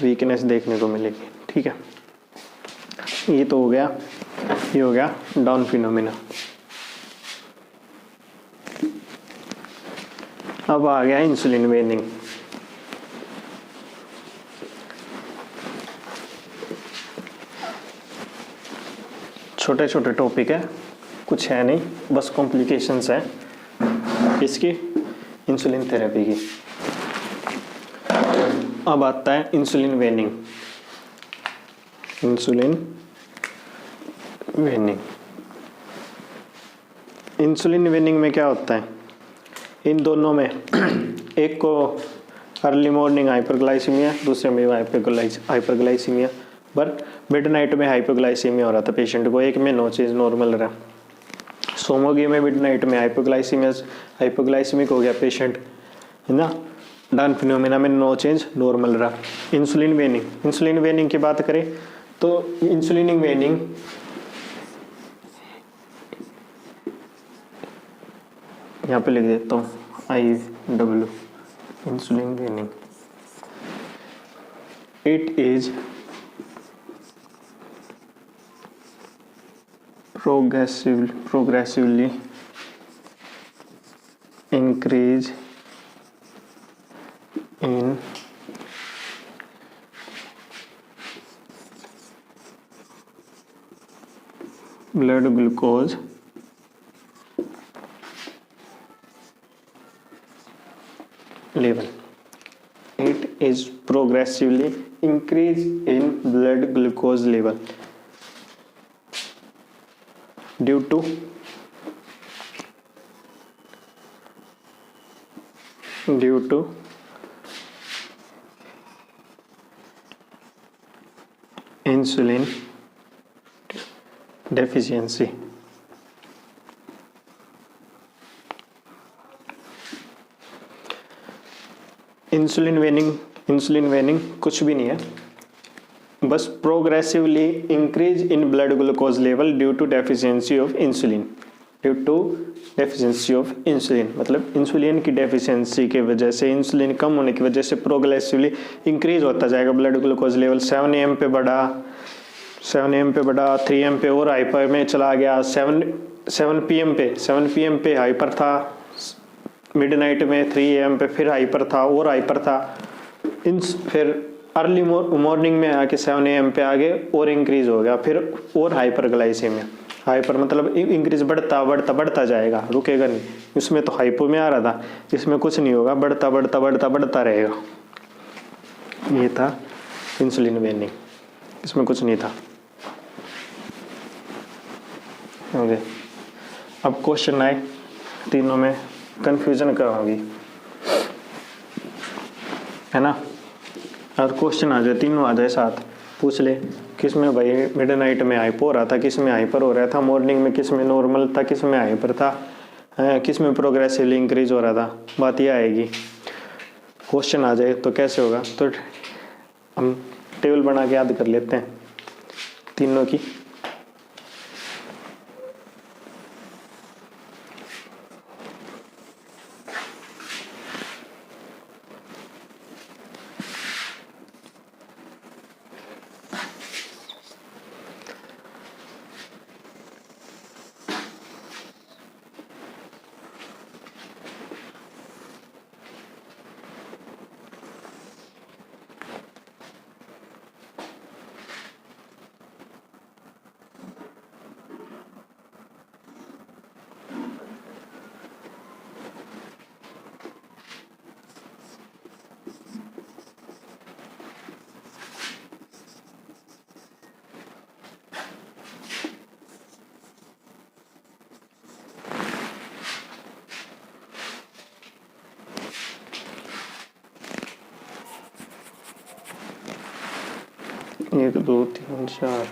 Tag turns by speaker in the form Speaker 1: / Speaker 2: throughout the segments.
Speaker 1: Weakness देखने को मिलेगी। ठीक है, ये तो हो गया, ये हो गया डाउन फिनोमिना। अब आ गया इंसुलिन वेनिंग। छोटे छोटे टॉपिक है, कुछ है नहीं, बस कॉम्प्लिकेशंस है इसकी, इंसुलिन थेरेपी की। अब आता है इंसुलिन वेनिंग। इंसुलिन वेनिंग, इंसुलिन वेनिंग में क्या होता है, इन दोनों में एक को अर्ली मॉर्निंग हाइपरग्लाइसीमिया, दूसरे में हाइपरग्लाइसीमिया, पर मिडनाइट में हाइपोग्लाइसीमिया हो रहा था पेशेंट को, एक में नो चेंज नॉर्मल रहा। सोमोगी में मिडनाइट में हाइपोग्लाइसीमिक हो गया पेशेंट, है ना। डाउन फिनोमिना में नो चेंज नॉर्मल रहा। इंसुलिन वेनिंग की बात करें तो इंसुलिन वेनिंग यहाँ पे लिख देता हूँ IW, insulin वेनिंग, it is progressively increase in blood glucose level. It is progressively increase in blood glucose level due to insulin deficiency. Insulin waning कुछ भी नहीं है, बस progressively increase in blood glucose level due to deficiency of insulin, मतलब insulin की deficiency के वजह से, इंसुलिन कम होने की वजह से प्रोग्रेसिवली इंक्रीज होता जाएगा ब्लड ग्लूकोज लेवल। 7 AM पे बढ़ा, 3 AM पे और हाइपर में चला गया, 7 PM पे हाइपर था, मिडनाइट में 3 AM पे फिर हाइपर था और हाइपर था, फिर अर्ली मॉर्निंग में आके 7 AM पे आगे और इंक्रीज हो गया, फिर और हाइपरग्लाइसेमिया। हाइपर मतलब इंक्रीज बढ़ता जाएगा, रुकेगा नहीं। उसमें तो हाइपो में आ रहा था, इसमें कुछ नहीं होगा, बढ़ता रहेगा। ये था इंसुलिन वेनिंग, इसमें कुछ नहीं था। ओके, अब क्वेश्चन आए, तीनों में कंफ्यूजन कराओगी, है ना। और क्वेश्चन आ जाए, तीनों आ जाए साथ, पूछ ले किस में भाई मिडनाइट में हाइपो हो रहा था, किस में हाइपर हो रहा था, मॉर्निंग में किस में नॉर्मल था, किस में हाइपर था, किस में प्रोग्रेसिवली इंक्रीज हो रहा था। बात ये आएगी, क्वेश्चन आ जाए तो कैसे होगा। तो हम टेबल बना के याद कर लेते हैं तीनों की। एक दो तीन चार,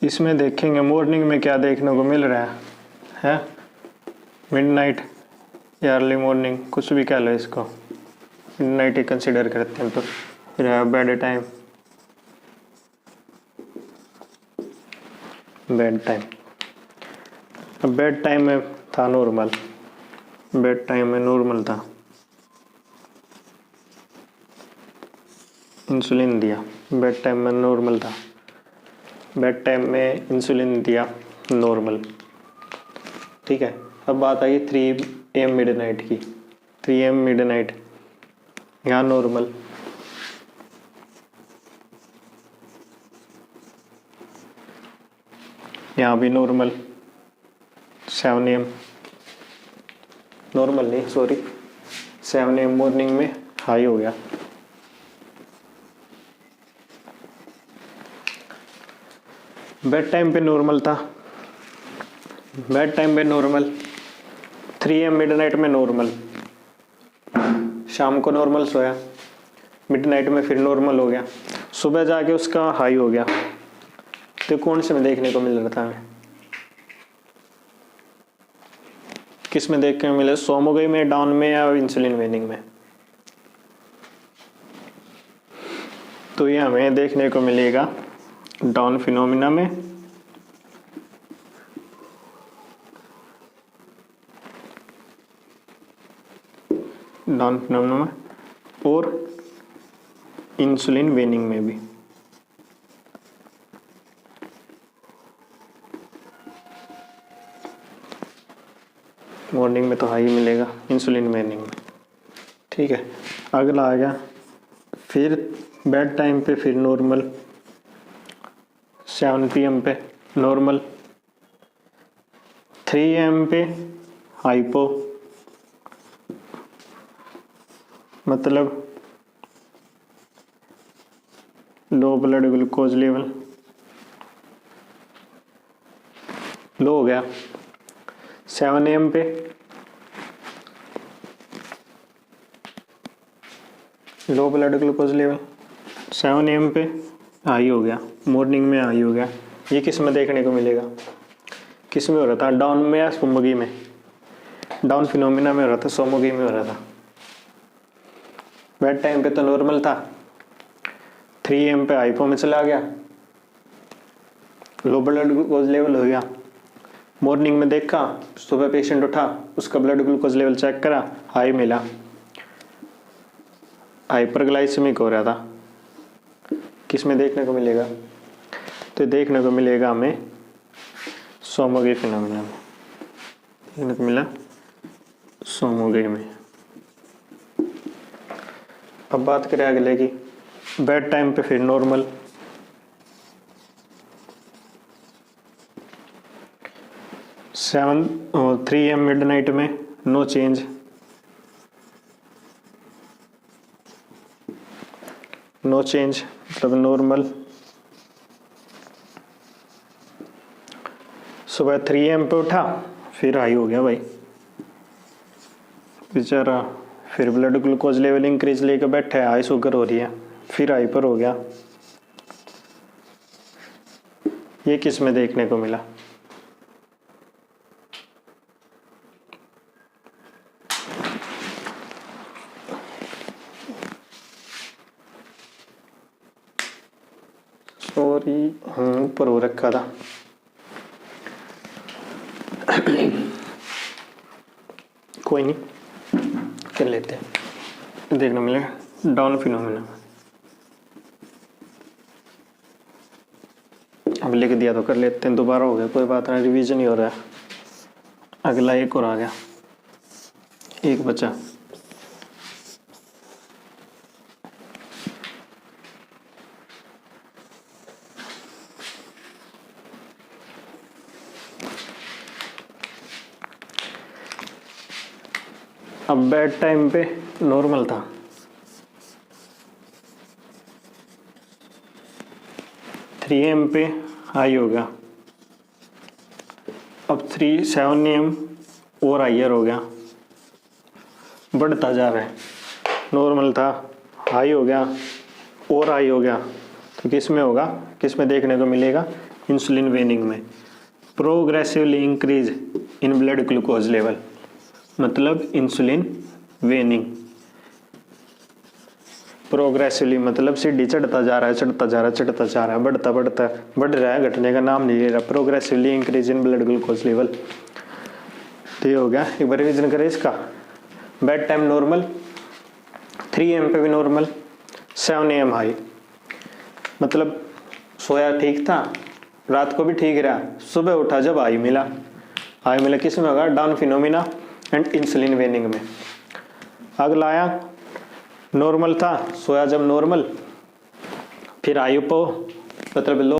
Speaker 1: इसमें देखेंगे मॉर्निंग में क्या देखने को मिल रहा है। है, मिडनाइट या अर्ली मॉर्निंग, कुछ भी कह लो इसको, मिडनाइट ही कंसिडर करते हैं। तो फिर है बेड टाइम, बेड टाइम। अब बेड टाइम में था नॉर्मल, बेड टाइम में नॉर्मल था, इंसुलिन दिया, बेड टाइम में नॉर्मल था, बेड टाइम में इंसुलिन दिया नॉर्मल, ठीक है। अब बात आई 3 AM मिडनाइट की। 3 AM मिडनाइट, यहाँ नॉर्मल, यहाँ भी नॉर्मल, 7 AM, नॉर्मल नहीं सॉरी, 7 AM मॉर्निंग में हाई हो गया। बेड टाइम पे नॉर्मल था, बेड टाइम पे नॉर्मल, 3 AM मिडनाइट में नॉर्मल, शाम को नॉर्मल सोया, मिडनाइट में फिर नॉर्मल हो गया, सुबह जाके उसका हाई हो गया। तो कौन से में देखने को मिल रहा था हमें, किस में देखने को मिले, सोमोगई में, डाउन में या इंसुलिन वेनिंग में? तो ये हमें देखने को मिलेगा डाउन फिनोमिना में, डाउन फिनोमिना में और इंसुलिन वेनिंग में भी। मॉर्निंग में तो हाई मिलेगा, इंसुलिन वेनिंग में, ठीक है। अगला आ गया फिर बेड टाइम पे, फिर नॉर्मल, 7 PM पे नॉर्मल, 3 AM पे हाइपो, मतलब लो ब्लड ग्लूकोज लेवल, लो हो गया। 7 AM पे low blood glucose level, 7 AM पे हाई हो गया, मॉर्निंग में हाई हो गया। ये किस में देखने को मिलेगा, किस में हो रहा था, डाउन में या सोमोगी में? डाउन फिनोमिना में हो रहा था, सोमोगी में हो रहा था। बेड टाइम पे तो नॉर्मल था, 3 AM पे हाइपो में चला गया, लो ब्लड ग्लूकोज लेवल हो गया। मॉर्निंग में देखा, सुबह पेशेंट उठा, उसका ब्लड ग्लूकोज लेवल चेक करा, हाई मिला, हाइपरग्लाइसेमिक हो रहा था। किस में देखने को मिलेगा, तो देखने को मिलेगा हमें सोमोगी फिनोमिना में, देखने को मिला सोमोगी में। अब बात करें अगले की, बेड टाइम पे फिर नॉर्मल, सेवन 3 AM मिडनाइट में नो चेंज, नो चेंज मतलब नॉर्मल। सुबह 3 AM पे उठा, फिर हाई हो गया भाई बेचारा, फिर ब्लड ग्लूकोज लेवल इंक्रीज लेके बैठा है, हाई शुगर हो रही है, फिर हाइपर हो गया। ये किस में देखने को मिला, सॉरी ऊपर हो रखा था, कोई नहीं कर लेते हैं, देखने मिलेगा डाउन फिनोमिना। अब लिख दिया तो कर लेते हैं, दोबारा हो गया कोई बात नहीं, रिवीजन ही हो रहा है। अगला एक और आ गया, एक बचा। अब बेड टाइम पे नॉर्मल था, थ्री AM पे हाई हो गया, अब 7 AM और हाइयर हो गया, बढ़ता जा रहा है। नॉर्मल था, हाई हो गया और हाई हो गया, तो किस में होगा, किस में देखने को मिलेगा, इंसुलिन वेनिंग में। Progressively increase in blood glucose level, मतलब इंसुलिन वेनिंग। प्रोग्रेसिवली मतलब सीढ़ी चढ़ता जा रहा है, चढ़ता जा रहा है, चढ़ता जा रहा है, बढ़ता बढ़ता बढ़ रहा है, घटने का नाम नहीं ले रहा। Progressively increase in blood glucose level. तो ये हो गया। एक बार रिविजन करें इसका। बेड टाइम नॉर्मल, 3 AM पे भी नॉर्मल, 7 AM हाई। मतलब सोया ठीक था, रात को भी ठीक रहा, सुबह उठा जब हाई मिला। हाई मिला किस में होगा? डाउन फिनोमिना एंड इंसुलिन वेनिंग में। अगला आया नॉर्मल था, सोया जब नॉर्मल, फिर हाई मतलब लो